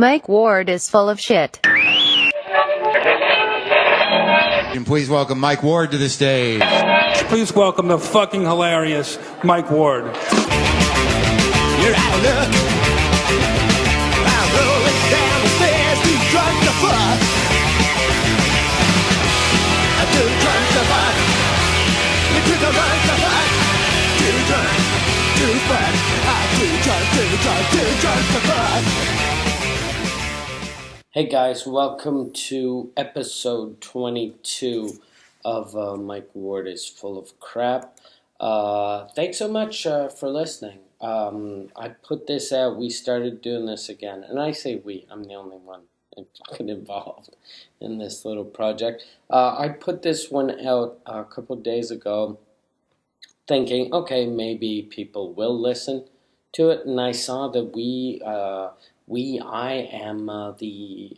Mike Ward is full of shit. And please welcome Mike Ward to the stage. Please welcome the fucking hilarious Mike Ward. You're out of luck. I'm rolling down the stairs, too drunk to fuck. I'm too drunk to fuck. You're too drunk to fuck. Too drunk to fuck. I'm too drunk to fuck. Hey guys, welcome to episode 22 of Mike Ward is Full of Crap. Thanks so much for listening. I put this out, we started doing this again, and I say we, I'm the only one fucking involved in this little project. I put this one out a couple days ago thinking, okay, maybe people will listen to it, and I saw that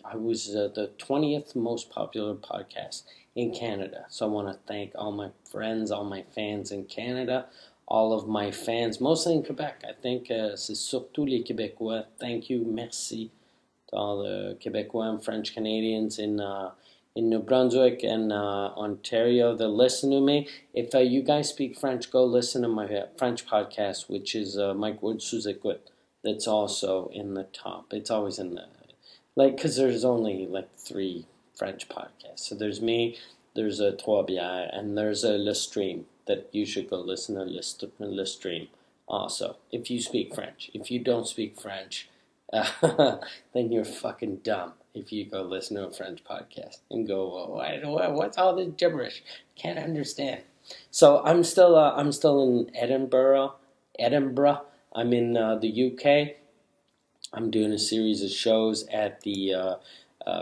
I was the 20th most popular podcast in Canada. So I want to thank all my friends, all my fans in Canada, all of my fans, mostly in Quebec. I think c'est surtout les Québécois. Thank you, merci to all the Québécois and French Canadians in New Brunswick and Ontario that listen to me. If you guys speak French, go listen to my French podcast, which is Mike Ward sous écoute. That's also in the top. It's always in the, because there's only 3 French podcasts. So there's me, there's Trois Bières, and there's Le Stream that you should go listen to Le Stream also, if you speak French. If you don't speak French, then you're fucking dumb if you go listen to a French podcast and go, what's all this gibberish? Can't understand. So I'm still in Edinburgh. I'm in the UK. I'm doing a series of shows at the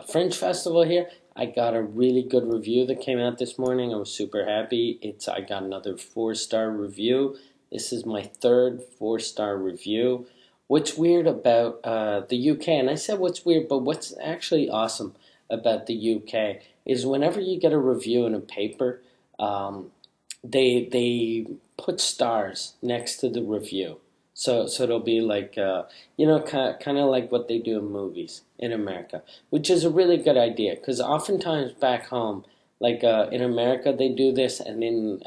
Fringe Festival here. I got a really good review that came out this morning. I was super happy. I got another 4-star review. This is my 3rd 4-star review. What's weird about the UK, and I said what's weird, but what's actually awesome about the UK is whenever you get a review in a paper, they put stars next to the review. So it'll be like, kind of like what they do in movies in America, which is a really good idea. Because oftentimes back home, in America they do this, and in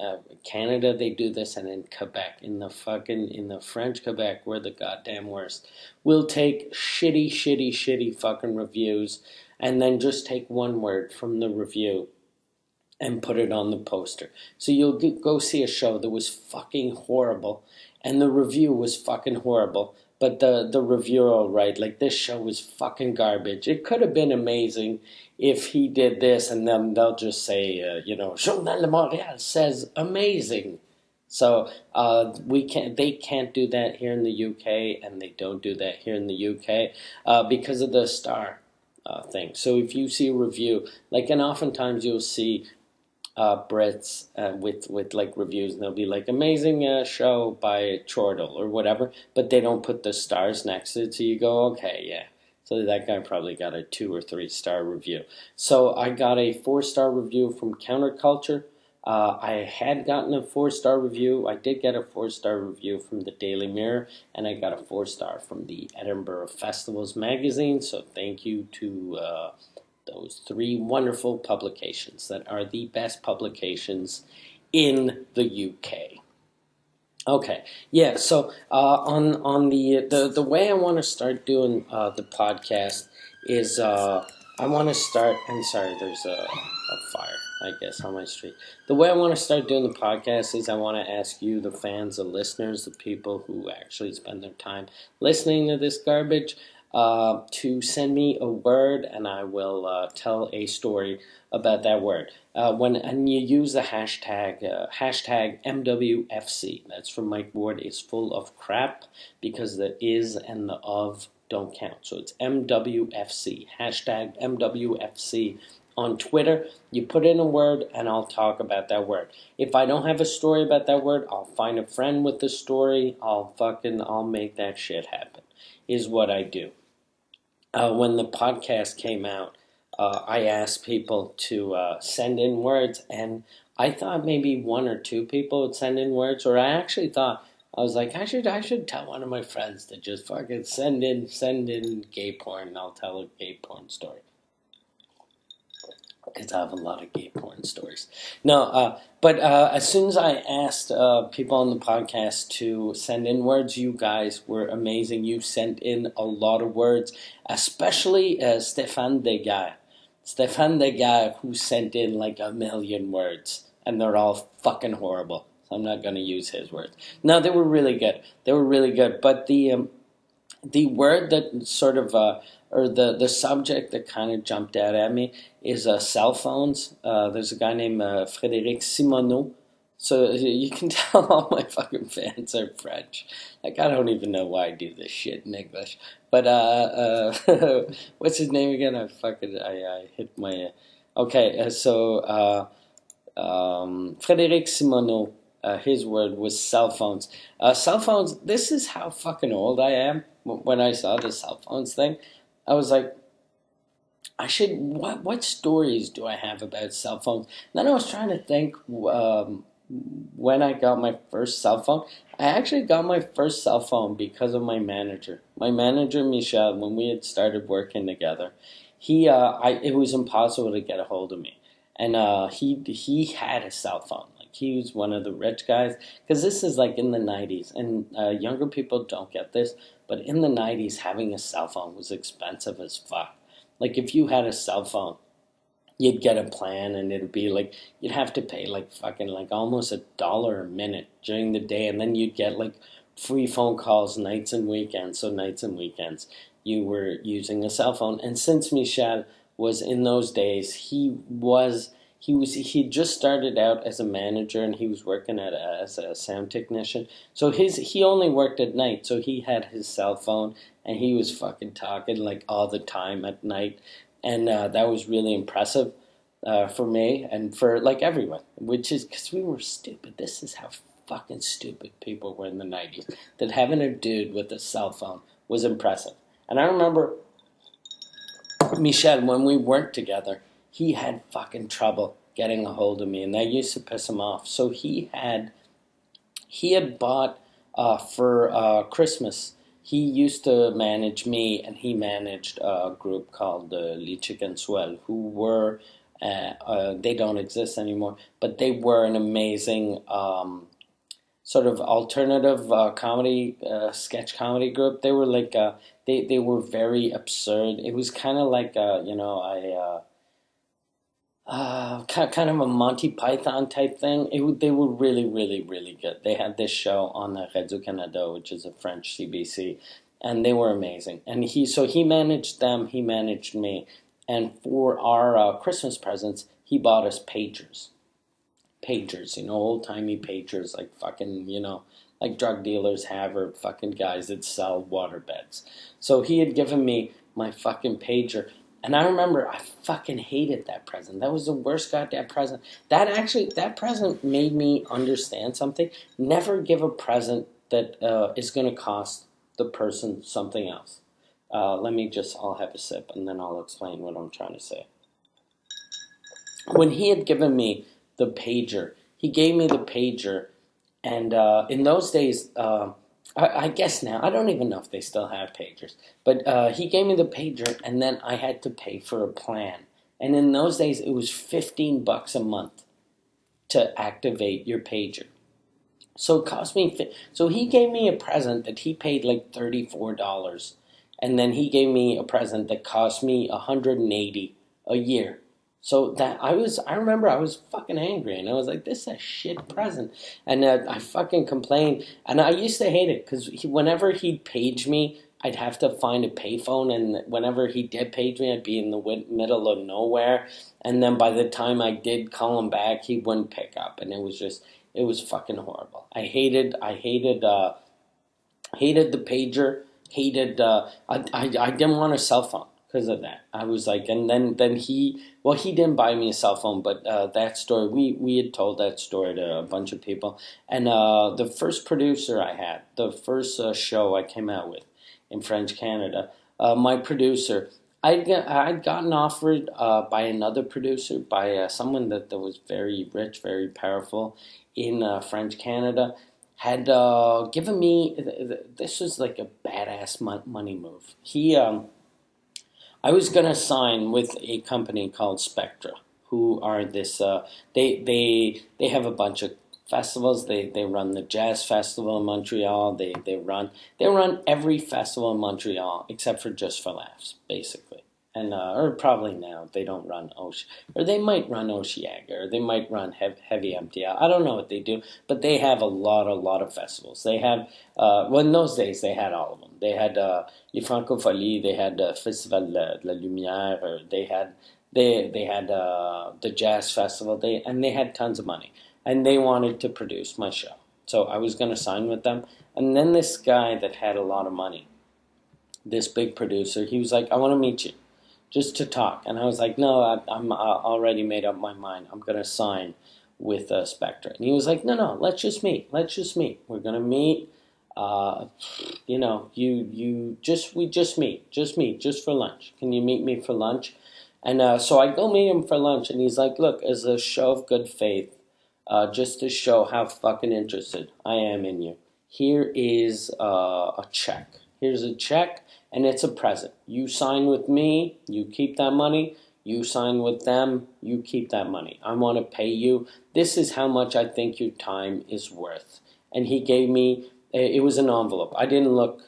Canada they do this, and in Quebec, in the French Quebec, we're the goddamn worst. We'll take shitty fucking reviews, and then just take one word from the review and put it on the poster. So you'll go see a show that was fucking horrible, and the review was fucking horrible, but the reviewer will write, this show was fucking garbage. It could have been amazing if he did this, and then they'll just say, Journal de Montréal says amazing. So they can't do that here in the UK, and they don't do that here in the UK because of the star thing. So if you see a review, and oftentimes you'll see Brits with reviews, and they'll be amazing show by Chortle or whatever, but they don't put the stars next to it, so you go, okay, yeah. So that guy probably got a 2 or 3 star review. So I got a 4-star review from Counterculture. I had gotten a 4-star review. I did get a 4-star review from the Daily Mirror, and I got a 4-star from the Edinburgh Festivals magazine. So thank you to those 3 wonderful publications that are the best publications in the UK. Okay, yeah, so on the way I want to start doing the podcast is I want to start, I'm sorry, there's a fire, I guess, on my street. The way I want to start doing the podcast is I want to ask you, the fans, the listeners, the people who actually spend their time listening to this garbage, to send me a word, and I will tell a story about that word. And you use the hashtag MWFC. That's from Mike Ward is Full of Crap, because the is and the of don't count. So it's MWFC, hashtag MWFC on Twitter. You put in a word, and I'll talk about that word. If I don't have a story about that word, I'll find a friend with the story. I'll make that shit happen, is what I do. When the podcast came out, I asked people to send in words, and I thought maybe 1 or 2 people would send in words, or I actually thought I was like, I should tell one of my friends to just fucking send in gay porn, and I'll tell a gay porn story. Because I have a lot of gay porn stories. No, but as soon as I asked people on the podcast to send in words, you guys were amazing. You sent in a lot of words, especially Stéphane Degas. Stéphane Degas, who sent in like 1,000,000 words, and they're all fucking horrible. So I'm not going to use his words. No, they were really good. They were really good. But the word that sort of, or the subject that kind of jumped out at me is cell phones. There's a guy named Frédéric Simoneau. So you can tell all my fucking fans are French. Like, I don't even know why I do this shit in English. But, what's his name again? I hit my, okay, so, Frédéric Simoneau, his word was cell phones. Cell phones, this is how fucking old I am. When I saw the cell phones thing, I was like, what stories do I have about cell phones? And then I was trying to think, when I got my first cell phone. I actually got my first cell phone because of my manager. My manager, Michel, when we had started working together, it was impossible to get a hold of me. And he had a cell phone. Like, he was one of the rich guys. Because this is like in the 90s. And younger people don't get this. But in the 90s, having a cell phone was expensive as fuck. Like, if you had a cell phone, you'd get a plan, and it'd be like, you'd have to pay like fucking like almost $1 a minute during the day, and then you'd get like free phone calls nights and weekends. So nights and weekends you were using a cell phone. And since Michel was in those days, he just started out as a manager, and he was working as a sound technician. So he only worked at night, so he had his cell phone, and he was fucking talking like all the time at night. And that was really impressive for me and for like everyone, which is because we were stupid. This is how fucking stupid people were in the 90s, that having a dude with a cell phone was impressive. And I remember Michel, when we worked together, he had fucking trouble getting a hold of me, and that used to piss him off. So he had bought for Christmas. He used to manage me, and he managed a group called Les Chicken Swell, who were, they don't exist anymore, but they were an amazing sort of alternative comedy, sketch comedy group. They were like, they were very absurd. It was kind of like, kind of a Monty Python type thing. They were really, really, really good. They had this show on the Radio-Canada, which is a French CBC, and they were amazing. And he managed them, he managed me, and for our Christmas presents, he bought us pagers. Pagers, old-timey pagers, like fucking, like drug dealers have, or fucking guys that sell waterbeds. So he had given me my fucking pager. And I remember I fucking hated that present. That was the worst goddamn present. That present made me understand something. Never give a present that is going to cost the person something else. I'll have a sip, and then I'll explain what I'm trying to say. When he had given me the pager, he gave me the pager, and in those days, I guess now, I don't even know if they still have pagers, but he gave me the pager, and then I had to pay for a plan. And in those days, it was $15 a month to activate your pager. So it cost me, so he gave me a present that he paid like $34, and then he gave me a present that cost me $180 a year. So I remember I was fucking angry, and I was like, this is a shit present. And I fucking complained, and I used to hate it, because whenever he'd page me, I'd have to find a payphone, and whenever he did page me, I'd be in the middle of nowhere, and then by the time I did call him back, he wouldn't pick up, and it was fucking horrible. I hated the pager, I didn't want a cell phone. Because of that, I was like, and then he didn't buy me a cell phone, but that story, we had told that story to a bunch of people, and the first producer I had, the first show I came out with in French Canada, my producer, I'd gotten offered by another producer, by someone that was very rich, very powerful in French Canada, had given me this was like a badass money move. I was gonna sign with a company called Spectra, who are this. They have a bunch of festivals. They run the jazz festival in Montreal. They run every festival in Montreal except for Just for Laughs, basically. And or probably now they don't run or they might run Osheaga, or they might run Heavy MTL. I don't know what they do, but they have a lot of festivals. They have well, in those days they had all of them. They had Les Francopholies, they had Festival de la Lumière, or they had the Jazz Festival. They had tons of money, and they wanted to produce my show. So I was going to sign with them, and then this guy that had a lot of money, this big producer, he was like, "I want to meet you, just to talk." And I was like, "No, I'm already made up my mind. I'm going to sign with Spectre." And he was like, "No, let's just meet. Let's just meet. We're going to meet. You know, we just meet, just for lunch. Can you meet me for lunch?" And so I go meet him for lunch, and he's like, "Look, as a show of good faith, just to show how fucking interested I am in you, here is a check. Here's a check, and it's a present. You sign with me, you keep that money. You sign with them, you keep that money. I want to pay you. This is how much I think your time is worth." And he gave me, it was an envelope. I didn't look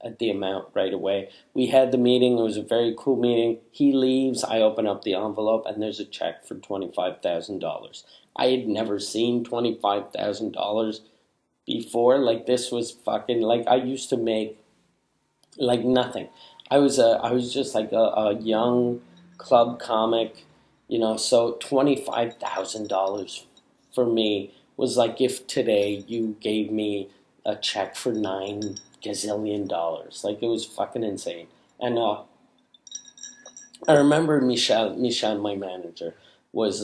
at the amount right away. We had the meeting. It was a very cool meeting. He leaves. I open up the envelope, and there's a check for $25,000. I had never seen $25,000 before. Like, this was fucking, like, I used to make like nothing. I was just like a young club comic, you know. So $25,000 for me was like if today you gave me a check for $9 gazillion. Like, it was fucking insane. And I remember Michel, my manager, was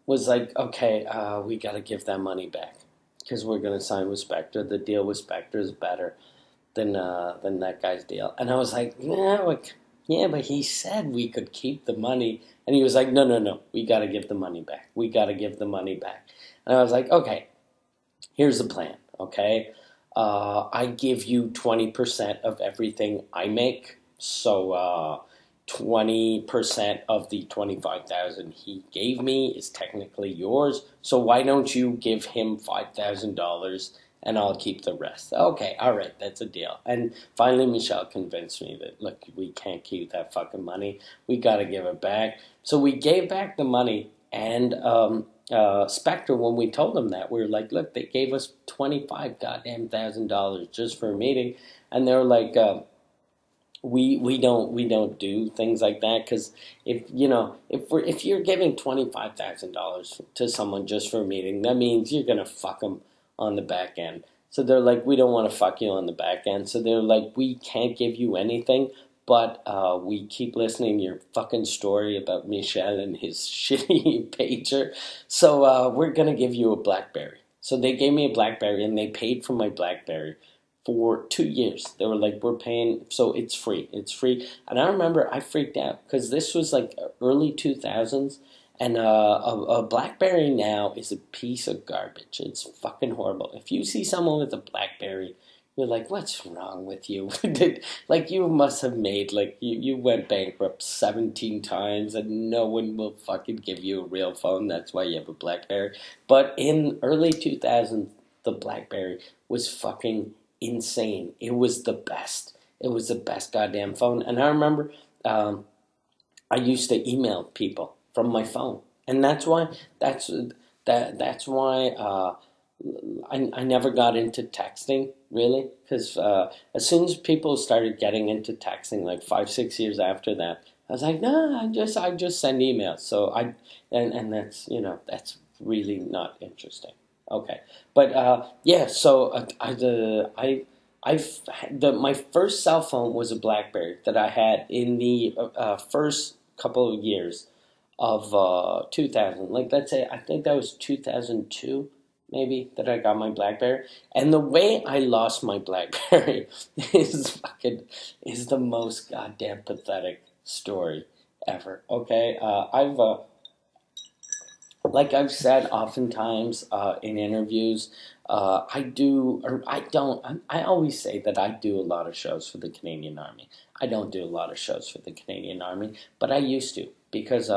like, "Okay, we got to give that money back because we're gonna sign with Spectre. The deal with Spectre is better than that guy's deal." And I was like, yeah, but he said we could keep the money. And he was like, no, we got to give the money back. We got to give the money back. And I was like, okay, here's the plan, okay? I give you 20% of everything I make. So 20% of the 25,000 he gave me is technically yours. So why don't you give him $5,000 and I'll keep the rest? Okay, all right, that's a deal. And finally, Michelle convinced me that, look, we can't keep that fucking money. We got to give it back. So we gave back the money, and Spectre, when we told them that, we were like, look, they gave us $25,000 just for a meeting, and they were like, we don't do things like that, because if you're giving $25,000 to someone just for a meeting, that means you're gonna fuck them on the back end. So they're like, we don't want to fuck you on the back end. So they're like, we can't give you anything, but we keep listening to your fucking story about Michel and his shitty pager. So we're gonna give you a BlackBerry. So they gave me a BlackBerry, and they paid for my BlackBerry for 2 years. They were like, we're paying, so it's free. It's free. And I remember I freaked out because this was like early 2000s, and a BlackBerry now is a piece of garbage. It's fucking horrible. If you see someone with a BlackBerry, you're like, what's wrong with you? Like, you must have made, like, you went bankrupt 17 times, and no one will fucking give you a real phone. That's why you have a BlackBerry. But in early 2000s, the BlackBerry was fucking insane. It was the best. It was the best goddamn phone. And I remember I used to email people from my phone, and that's why I never got into texting, really, because as soon as people started getting into texting, like 5-6 years after that, I was like, nah, I just send emails. So and that's, that's really not interesting. Okay, but yeah. So my first cell phone was a BlackBerry that I had in the first couple of years of 2000. Like, let's say, I think that was 2002, maybe, that I got my BlackBerry. And the way I lost my BlackBerry is the most goddamn pathetic story ever. Okay, like I've said oftentimes in interviews, I do or I don't. I always say that I do a lot of shows for the Canadian Army. I don't do a lot of shows for the Canadian Army, but I used to because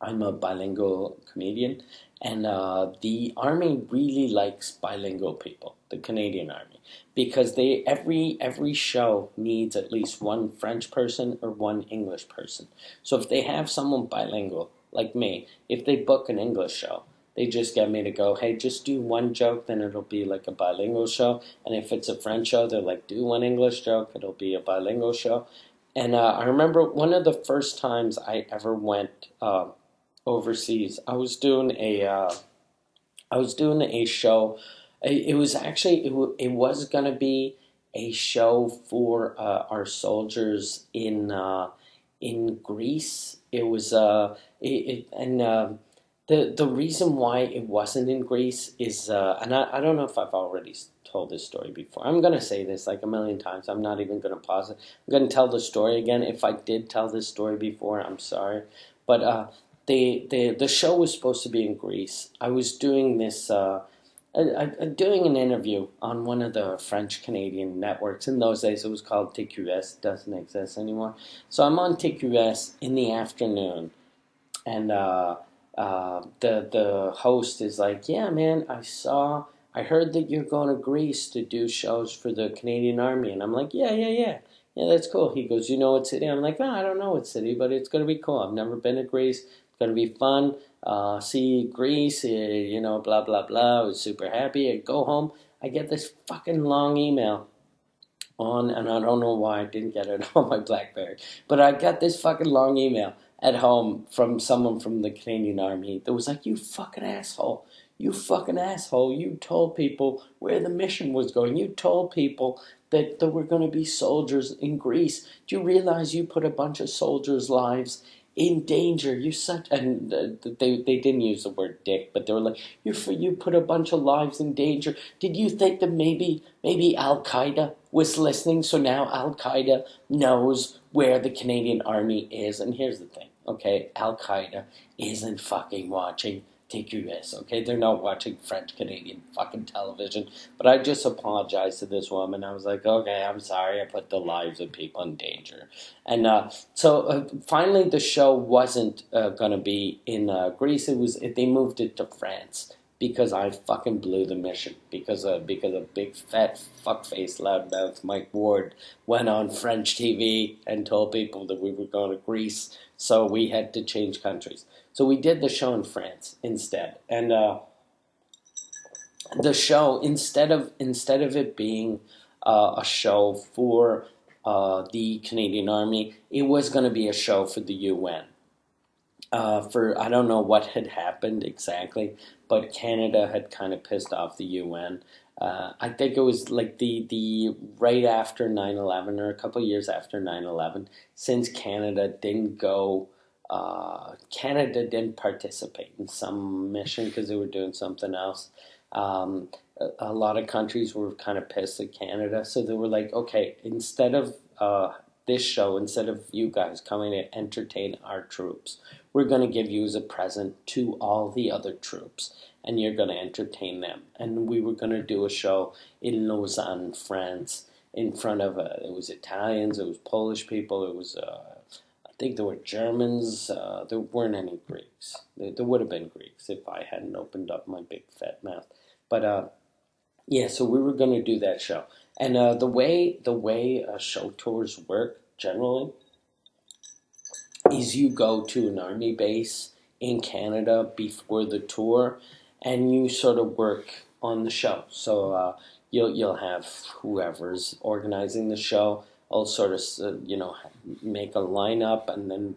I'm a bilingual comedian, and the Army really likes bilingual people, the Canadian Army, because they every show needs at least one French person or one English person. So if they have someone bilingual like me, if they book an English show, they just get me to go, hey, just do one joke, then it'll be like a bilingual show. And if it's a French show, they're like, do one English joke, it'll be a bilingual show. And I remember one of the first times I ever went overseas. I was doing a show. It was actually it was gonna be a show for our soldiers in Greece. It was and the reason why it wasn't in Greece is and I don't know if I've already told this story before. I'm gonna say this like a million times. I'm not even gonna pause it. I'm gonna tell the story again. If I did tell this story before, I'm sorry. But the show was supposed to be in Greece. I was doing this. Doing an interview on one of the French Canadian networks. In those days, it was called TQS. It doesn't exist anymore. So I'm on TQS in the afternoon, and the host is like, "Yeah, man, I heard that you're going to Greece to do shows for the Canadian Army," and I'm like, "Yeah, that's cool." He goes, "You know what city?" I'm like, "No, I don't know what city, but it's going to be cool. I've never been to Greece. It's going to be fun. See Greece, blah blah blah." I was super happy. I go home. I get this fucking long email and I don't know why I didn't get it on my BlackBerry, but I got this fucking long email at home from someone from the Canadian Army that was like, "You fucking asshole. You fucking asshole. You told people where the mission was going. You told people that there were going to be soldiers in Greece. Do you realize you put a bunch of soldiers' lives in danger? You such..." And they didn't use the word dick, but they were like, you put a bunch of lives in danger. Did you think that maybe Al Qaeda was listening, so now Al Qaeda knows where the Canadian Army is?" And here's the thing, okay? Al Qaeda isn't fucking watching TQS, okay? They're not watching French Canadian fucking television. But I just apologized to this woman. I was like, "Okay, I'm sorry. I put the lives of people in danger." And so finally, the show wasn't gonna be in Greece. They moved it to France because I fucking blew the mission. Because a big fat fuckface loudmouth Mike Ward went on French TV and told people that we were going to Greece, so we had to change countries. So we did the show in France instead, and the show instead of it being a show for the Canadian Army, it was going to be a show for the UN. For I don't know what had happened exactly, but Canada had kind of pissed off the UN. I think it was like the right after 9/11 or a couple of years after 9/11, since Canada didn't participate in some mission because they were doing something else. A lot of countries were kind of pissed at Canada, so they were like, "Okay, instead of this show, instead of you guys coming to entertain our troops, we're going to give you as a present to all the other troops, and you're going to entertain them." And we were going to do a show in Lausanne, France, in front of it was Italians, it was Polish people, it was I think there were Germans. There weren't any Greeks. There would have been Greeks if I hadn't opened up my big fat mouth. But yeah, so we were going to do that show. And the way show tours work generally is you go to an army base in Canada before the tour, and you sort of work on the show. So you'll have whoever's organizing the show. I'll sort of make a lineup, and then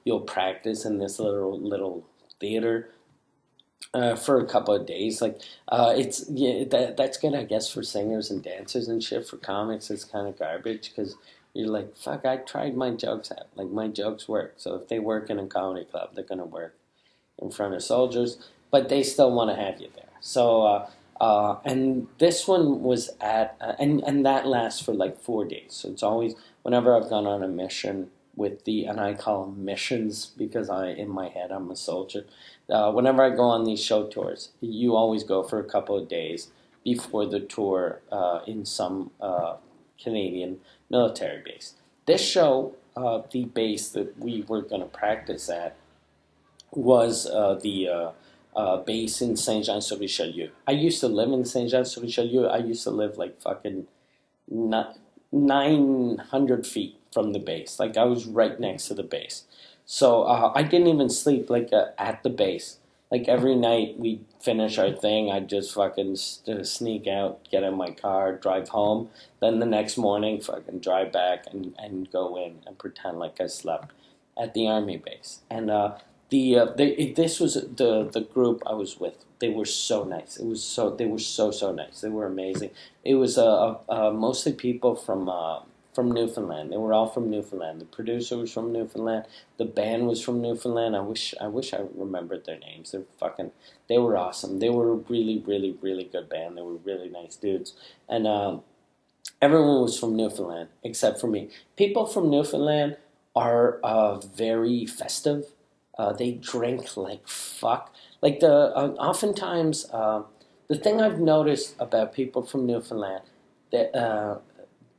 you'll practice in this little theater for a couple of days. Like that's good, I guess, for singers and dancers and shit. For comics, it's kind of garbage because you're like, fuck, I tried my jokes out. Like my jokes work. So if they work in a comedy club, they're gonna work in front of soldiers, but they still want to have you there. So and this one was at and that lasts for like 4 days. So it's always whenever I've gone on a mission and I call them missions because in my head, I'm a soldier. Whenever I go on these show tours, you always go for a couple of days before the tour in some Canadian military base. This show, the base that we were going to practice at was the base in Saint Jean sur Richelieu. I used to live in Saint Jean sur Richelieu. I used to live like fucking 900 feet from the base. Like I was right next to the base. So I didn't even sleep like at the base. Like every night we'd finish our thing, I'd just fucking sneak out, get in my car, drive home. Then the next morning, fucking drive back and go in and pretend like I slept at the army base. And this was the group I was with. They were so nice. They were so nice. They were amazing. It was mostly people from Newfoundland. They were all from Newfoundland. The producer was from Newfoundland. The band was from Newfoundland. I wish I remembered their names. They were awesome. They were a really good band. They were really nice dudes. And everyone was from Newfoundland except for me. People from Newfoundland are very festive. They drink like fuck. Like oftentimes the thing I've noticed about people from Newfoundland that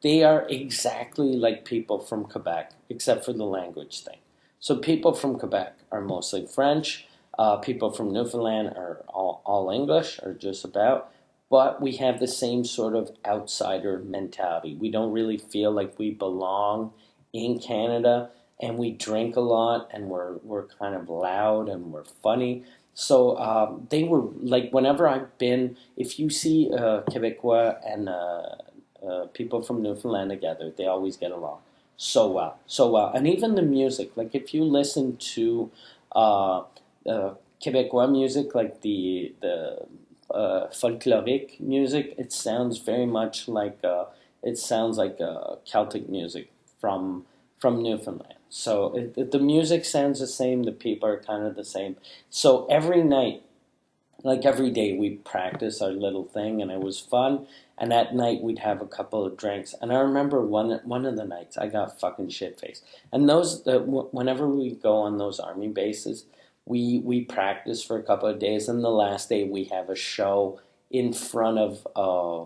they are exactly like people from Quebec, except for the language thing. So people from Quebec are mostly French. People from Newfoundland are all English, or just about. But we have the same sort of outsider mentality. We don't really feel like we belong in Canada, and we drink a lot, and we're kind of loud, and we're funny. So they were like, whenever I've been, if you see Quebecois and people from Newfoundland together, they always get along so well. And even the music, like if you listen to Quebecois music, like the folklorique music, it sounds very much like Celtic music from Newfoundland. So the music sounds the same. The people are kind of the same. So every night, like every day, we practice our little thing, and it was fun. And at night, we'd have a couple of drinks. And I remember one of the nights, I got fucking shit-faced. And whenever we go on those army bases, we practice for a couple of days. And the last day, we have a show in front of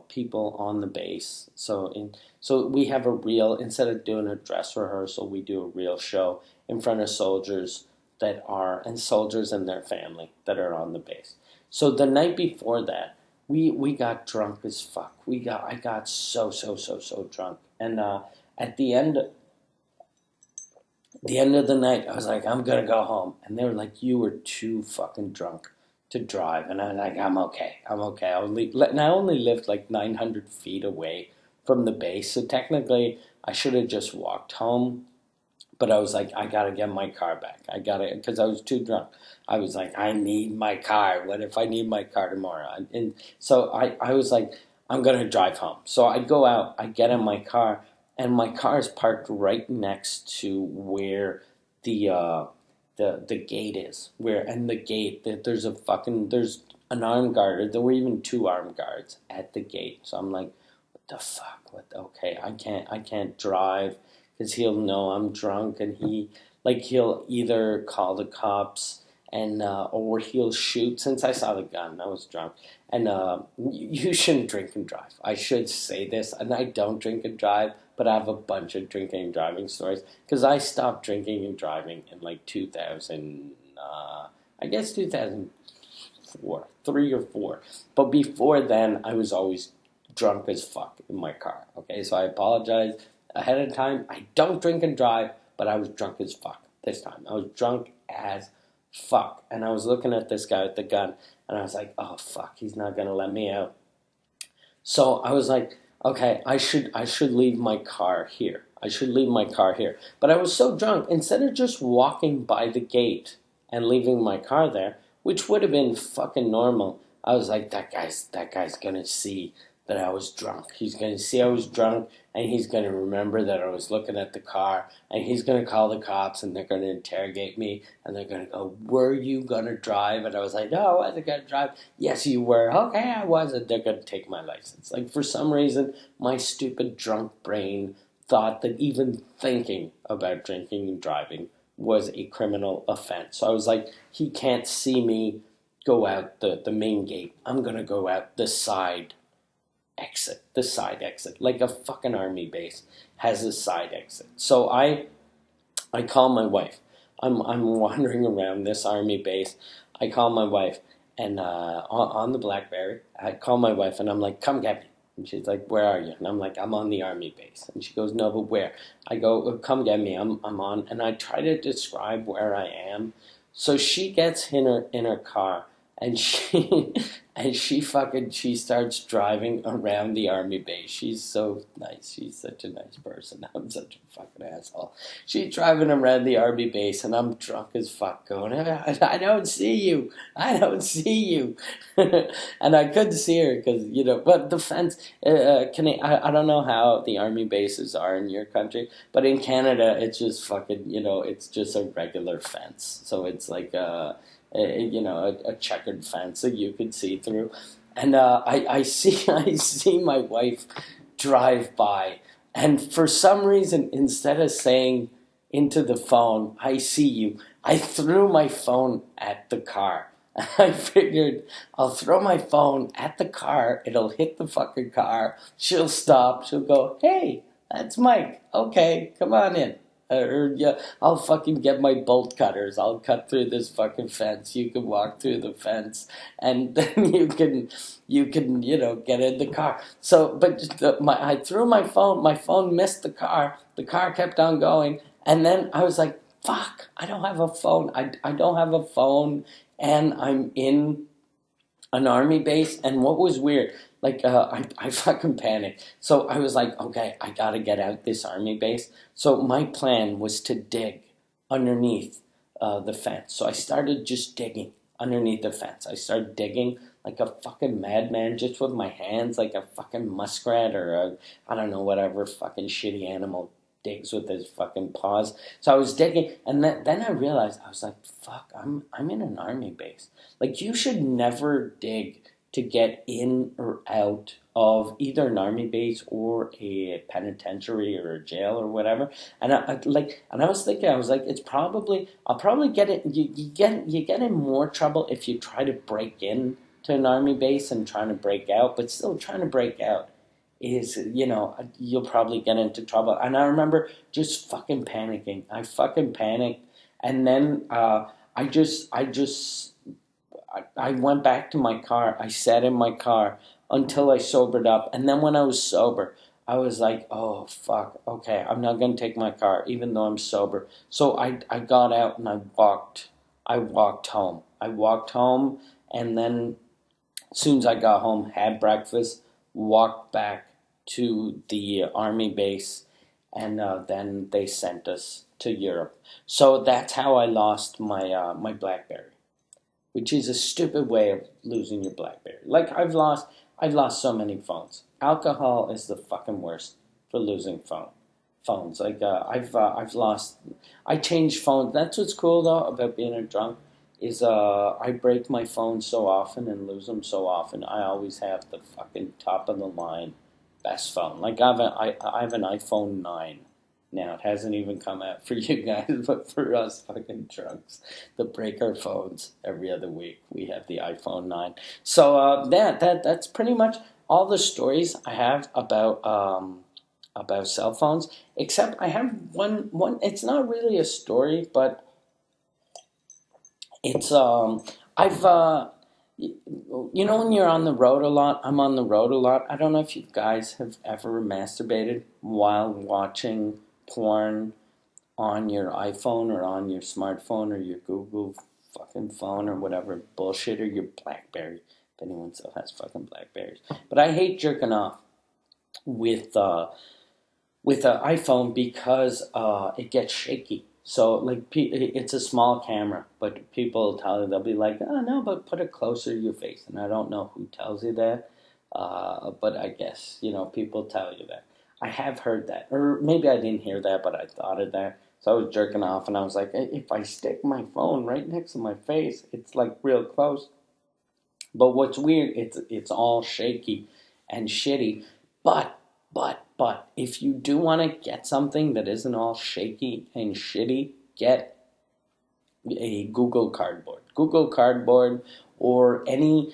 people on the base. So we have instead of doing a dress rehearsal, we do a real show in front of soldiers soldiers and their family that are on the base. So the night before that, we got drunk as fuck. I got so drunk. And at the end of the night, I was like, I'm gonna go home. And they were like, you were too fucking drunk to drive. And I was like, I'm okay. And I only lived like 900 feet away from the base. So technically, I should have just walked home. But I was like, I gotta get my car back. Because I was too drunk. I was like, I need my car. What if I need my car tomorrow? And so I was like, I'm gonna drive home. So I go out, I get in my car, and my car is parked right next to where the gate is. There's an armed guard. There were even 2 armed guards at the gate. So I'm like, what the fuck? Okay, I can't drive. Because he'll know I'm drunk, and he'll either call the cops or he'll shoot. Since I saw the gun, I was drunk. And you shouldn't drink and drive. I should say this, and I don't drink and drive, but I have a bunch of drinking and driving stories. Because I stopped drinking and driving in like 2000, I guess 2004, 3 or 4. But before then, I was always drunk as fuck in my car. Okay, so I apologize ahead of time. I don't drink and drive, but I was drunk as fuck this time. I was drunk as fuck. And I was looking at this guy with the gun, and I was like, oh fuck, he's not gonna let me out. So I was like, okay, I should leave my car here. But I was so drunk, instead of just walking by the gate and leaving my car there, which would have been fucking normal, I was like, that guy's gonna see that I was drunk. He's going to see I was drunk, and he's going to remember that I was looking at the car, and he's going to call the cops, and they're going to interrogate me, and they're going to go, were you going to drive? And I was like, no, I wasn't going to drive. Yes, you were. Okay, I was. And they're going to take my license. Like, for some reason, my stupid drunk brain thought that even thinking about drinking and driving was a criminal offense. So I was like, he can't see me go out the main gate. I'm going to go out the side exit, like a fucking army base has a side exit. So I call my wife. I'm wandering around this army base. I call my wife, and on the BlackBerry, I call my wife, and I'm like, "Come get me." And she's like, "Where are you?" And I'm like, "I'm on the army base." And she goes, "No, but where?" I go, "Come get me. I'm on." And I try to describe where I am. So she gets in her car, and she starts driving around the army base. She's so nice. She's such a nice person. I'm such a fucking asshole. She's driving around the army base, and I'm drunk as fuck, going, I don't see you. I don't see you. And I couldn't see her because, but the fence, I don't know how the army bases are in your country, but in Canada, it's just fucking, it's just a regular fence. So it's like, a checkered fence that you could see through. And I see my wife drive by, and for some reason, instead of saying into the phone, "I see you," I threw my phone at the car. I figured I'll throw my phone at the car, it'll hit the fucking car, she'll stop, she'll go, "Hey, that's Mike. Okay, come on in." Or yeah, I'll fucking get my bolt cutters. I'll cut through this fucking fence. You can walk through the fence, and then you can, get in the car. So, but I threw my phone. My phone missed the car. The car kept on going, and then I was like, "Fuck! I don't have a phone. I don't have a phone, and I'm in an army base." And what was weird, like, I fucking panicked. So I was like, okay, I gotta get out this army base. So my plan was to dig underneath the fence. So I started just digging underneath the fence. I started digging like a fucking madman, just with my hands, like a fucking muskrat or I don't know, whatever fucking shitty animal digs with his fucking paws. So I was digging, and then I realized, I was like, fuck, I'm in an army base. Like, you should never dig to get in or out of either an army base or a penitentiary or a jail or whatever. And I was thinking, I was like, I'll probably get it. You get in more trouble if you try to break in to an army base and trying to break out, but still trying to break out is, you'll probably get into trouble. And I remember just fucking panicking. I fucking panicked. And then I went back to my car. I sat in my car until I sobered up. And then when I was sober, I was like, oh, fuck, okay, I'm not going to take my car, even though I'm sober. So I got out and I walked home. I walked home, and then as soon as I got home, had breakfast, walked back to the army base, and then they sent us to Europe. So that's how I lost my BlackBerry, which is a stupid way of losing your BlackBerry. Like, I've lost so many phones. Alcohol is the fucking worst for losing phones. Like, I've lost. I changed phones. That's what's cool though about being a drunk, is I break my phone so often and lose them so often. I always have the fucking top of the line best phone. Like, I have an iPhone 9 now. It hasn't even come out for you guys, but for us fucking drunks that break our phones every other week, we have the iPhone 9. So that's pretty much all the stories I have about cell phones. Except I have one. It's not really a story, but it's I've when you're on the road a lot, I'm on the road a lot. I don't know if you guys have ever masturbated while watching porn on your iPhone or on your smartphone or your Google fucking phone or whatever bullshit, or your BlackBerry, if anyone still has fucking BlackBerries. But I hate jerking off with an iPhone because it gets shaky. So, like, it's a small camera, but people tell you, they'll be like, "Oh no, but put it closer to your face." And I don't know who tells you that, but I guess people tell you that. I have heard that, or maybe I didn't hear that, but I thought of that. So I was jerking off, and I was like, if I stick my phone right next to my face, it's like real close. But what's weird, it's all shaky and shitty. But But if you do want to get something that isn't all shaky and shitty, get a Google Cardboard. Google Cardboard or any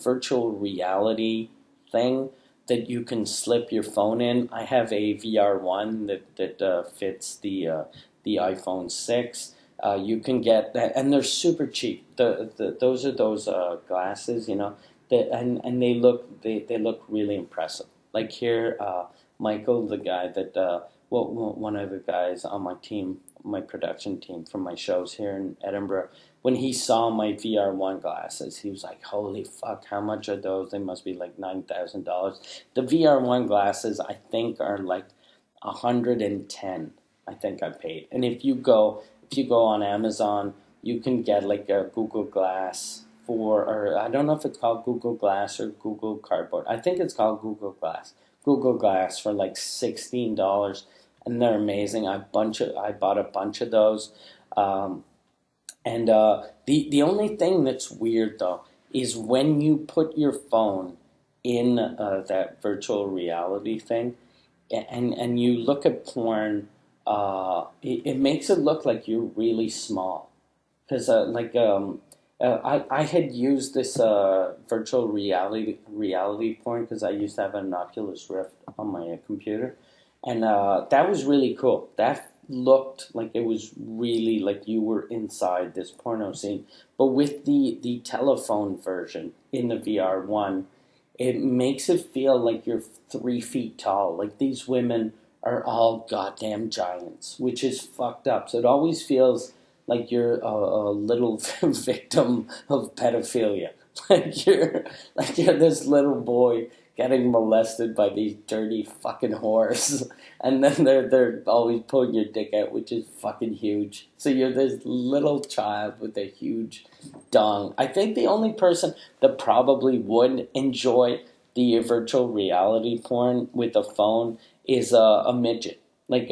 virtual reality thing that you can slip your phone in. I have a VR1 that fits the iPhone 6. You can get that, and they're super cheap. Those are those glasses, and they look really impressive. Like here, Michael, the guy one of the guys on my team, my production team from my shows here in Edinburgh, when he saw my VR1 glasses, he was like, "Holy fuck! How much are those? They must be like $9,000." The VR1 glasses, I think, are like 110. I think I paid. And if you go on Amazon, you can get like a Google Glass or I don't know if it's called Google Glass or Google Cardboard. I think it's called Google Glass. Google Glass for like $16, and they're amazing. I bought a bunch of those. The only thing that's weird though is when you put your phone in that virtual reality thing, and you look at porn, it makes it look like you're really small. Because I had used this virtual reality porn because I used to have an Oculus Rift on my computer, and that was really cool. That looked like it was really like you were inside this porno scene. But with the telephone version in the VR1, it makes it feel like you're 3 feet tall. Like these women are all goddamn giants, which is fucked up. So it always feels like you're a little victim of pedophilia. Like you're this little boy getting molested by these dirty fucking whores, and then they're always pulling your dick out, which is fucking huge. So you're this little child with a huge dong. I think the only person that probably would enjoy the virtual reality porn with a phone is a midget, like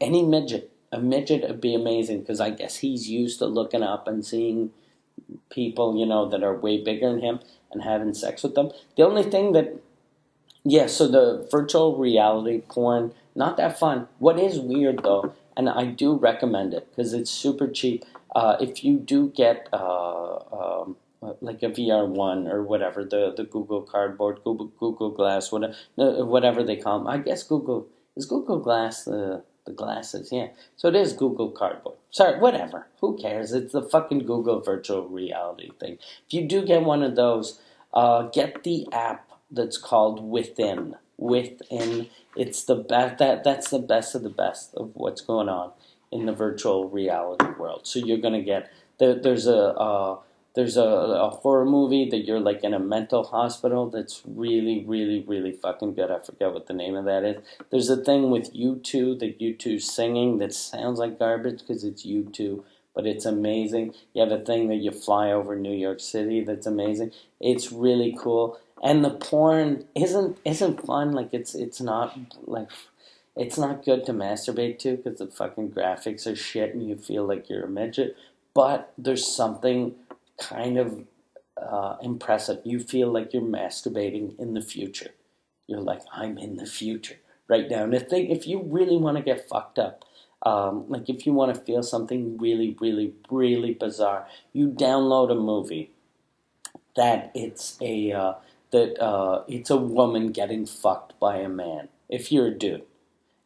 any midget. A midget would be amazing because I guess he's used to looking up and seeing people, that are way bigger than him and having sex with them. The only thing so the virtual reality porn, not that fun. What is weird though, and I do recommend it because it's super cheap. If you do get like a VR1 or whatever, the Google Cardboard, Google Glass, whatever they call them. I guess Google Glass the glasses, yeah. So it is Google Cardboard. Sorry, whatever. Who cares? It's the fucking Google virtual reality thing. If you do get one of those, get the app that's called Within. Within. It's the best. That's the best of the best of what's going on in the virtual reality world. So you're gonna get there's a horror movie that you're like in a mental hospital that's really, really, really fucking good. I forget what the name of that is. There's a thing with U2 that U2's singing that sounds like garbage because it's U2, but it's amazing. You have a thing that you fly over New York City that's amazing. It's really cool. And the porn isn't fun. Like it's not like it's not good to masturbate to because the fucking graphics are shit and you feel like you're a midget. But there's something kind of impressive. You feel like you're masturbating in the future. You're like, I'm in the future right now. And if you really want to get fucked up, like if you want to feel something really, really, really bizarre, you download a movie that it's a woman getting fucked by a man. If you're a dude,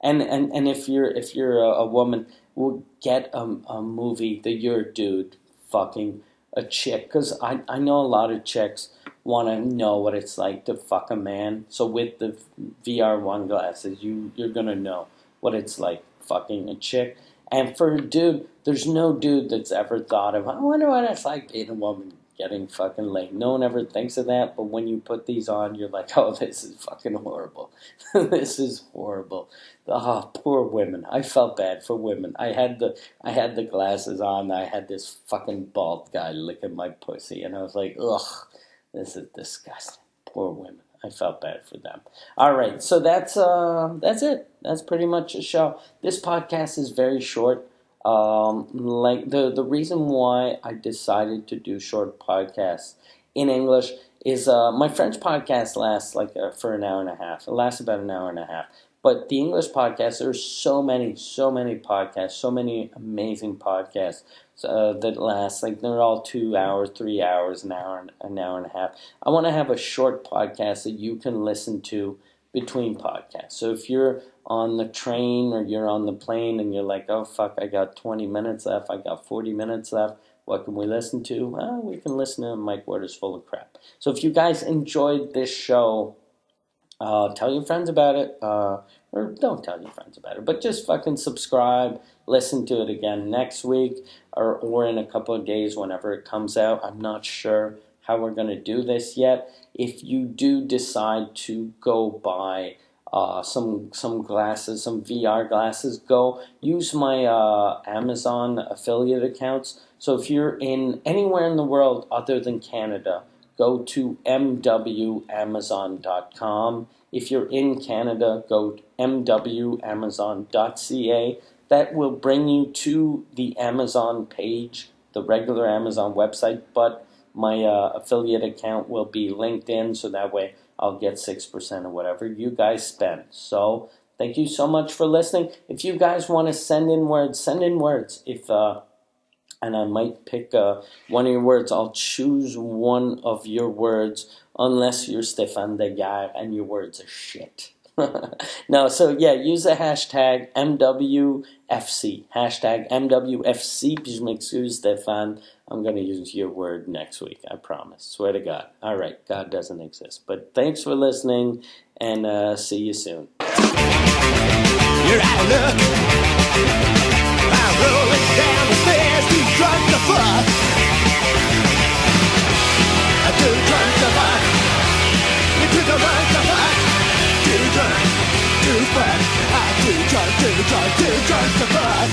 and if you're a woman, we'll get a movie that you're a dude fucking a chick, because I know a lot of chicks want to know what it's like to fuck a man. So with the VR1 glasses, you're going to know what it's like fucking a chick. And for a dude, there's no dude that's ever thought of, I wonder what it's like being a woman getting fucking laid. No one ever thinks of that, but when you put these on, you're like, oh, this is fucking horrible. This is horrible. Oh, poor women. I felt bad for women. I had the glasses on. I had this fucking bald guy licking my pussy, and I was like, ugh, this is disgusting. Poor women. I felt bad for them. All right, so that's it. That's pretty much a show. This podcast is very short. Like the reason why I decided to do short podcasts in English is my French podcast lasts for an hour and a half. It lasts about an hour and a half. But the English podcast, there's so many podcasts, so many amazing podcasts that last, they're all 2 hours, 3 hours, an hour and a half. I want to have a short podcast that you can listen to between podcasts. So if you're on the train or you're on the plane and you're like, oh fuck, I got 20 minutes left, I got 40 minutes left, what can we listen to? Well, we can listen to Mike Ward is Full of Crap. So if you guys enjoyed this show, tell your friends about it, or don't tell your friends about it, but just fucking subscribe, listen to it again next week, or in a couple of days whenever it comes out. I'm not sure how we're going to do this yet. If you do decide to go buy some glasses, some VR glasses, go use my Amazon affiliate accounts. So if you're in anywhere in the world other than Canada, go to mwamazon.com. If you're in Canada, go to mwamazon.ca. That will bring you to the Amazon page, the regular Amazon website, but my affiliate account will be linked in, so that way I'll get 6% of whatever you guys spend. So thank you so much for listening. If you guys want to send in words, send in words. And I might pick one of your words. I'll choose one of your words, unless you're Stéphane Deguerre and your words are shit. No, so yeah, use the hashtag MWFC. Hashtag MWFC. Puis je m'excuse, Stéphane. I'm going to use your word next week, I promise. Swear to God. All right, God doesn't exist. But thanks for listening, and see you soon. You're out of luck. I'm rolling down the stairs, too drunk to fuck. I'm too drunk to fuck. You're too drunk to fuck. Too drunk to fuck. I'm too drunk to fuck.